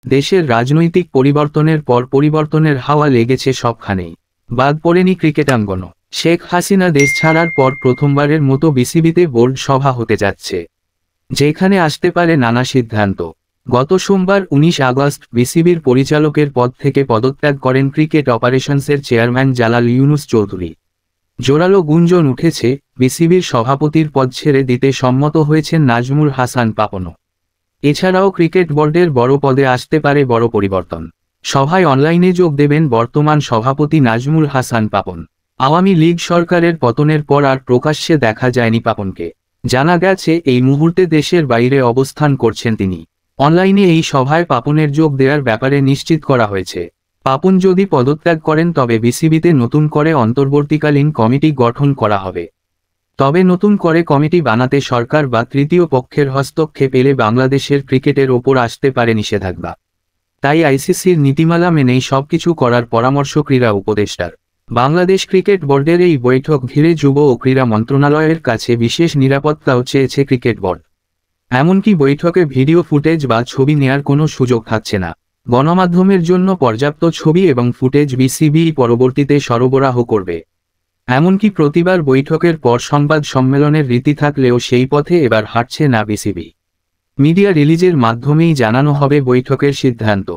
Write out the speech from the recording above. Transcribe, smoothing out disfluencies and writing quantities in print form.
দেশের রাজনৈতিক পরিবর্তনের পর পরিবর্তনের হাওয়া লেগেছে সবখানেই। বাদ পড়েনি ক্রিকেটাঙ্গনও। শেখ হাসিনা দেশ ছাড়ার পর প্রথমবারের মতো বিসিবিতে বোর্ড সভা হতে যাচ্ছে, যেখানে আসতে পারে নানা সিদ্ধান্ত। গত সোমবার 19 আগস্ট বিসিবির পরিচালকের পদ থেকে পদত্যাগ করেন ক্রিকেট অপারেশনসের চেয়ারম্যান জালাল ইউনুস চৌধুরী। জোরালো গুঞ্জন উঠেছে, বিসিবির সভাপতির পদ ছেড়ে দিতে সম্মত হয়েছেন নাজমুল হাসান পাপনও। এছাড়াও ক্রিকেট বোর্ডের বড় পদে আসতে পারে বড় পরিবর্তন। সভায় অনলাইনে যোগ দেবেন বর্তমান সভাপতি নাজমুল হাসান পাপন। আওয়ামী লীগ সরকারের পতনের পর আর প্রকাশ্যে দেখা যায়নি পাপনকে। জানা গেছে এই মুহূর্তে দেশের বাইরে অবস্থান করছেন তিনি। অনলাইনে এই সভায় পাপনের যোগ দেওয়ার ব্যাপারে নিশ্চিত করা হয়েছে। পাপন যদি পদত্যাগ করেন তবে বিসিবিতে নতুন করে অন্তর্বর্তীকালীন কমিটি গঠন করা হবে। তবে নতুন করে কমিটি বানাতে সরকার বা তৃতীয় পক্ষের হস্তক্ষেপ এলে বাংলাদেশের ক্রিকেটের ওপর আসতে পারে নিষেধাজ্ঞা। তাই আইসিসির নীতিমালা মেনেই সবকিছু করার পরামর্শ ক্রীড়া উপদেষ্টার। বাংলাদেশ ক্রিকেট বোর্ডের এই বৈঠক ঘিরে যুব ও ক্রীড়া মন্ত্রণালয়ের কাছে বিশেষ নিরাপত্তাও চেয়েছে ক্রিকেট বোর্ড। এমনকি বৈঠকে ভিডিও ফুটেজ বা ছবি নেয়ার কোনো সুযোগ থাকছে না। গণমাধ্যমের জন্য পর্যাপ্ত ছবি এবং ফুটেজ বিসিবি পরবর্তীতে সরবরাহ করবে। এমনকি প্রতিবার বৈঠকের পর সংবাদ সম্মেলনের রীতি থাকলেও সেই পথে এবার হাঁটছে না বিসিবি। মিডিয়া রিলিজের মাধ্যমেই জানানো হবে বৈঠকের সিদ্ধান্ত।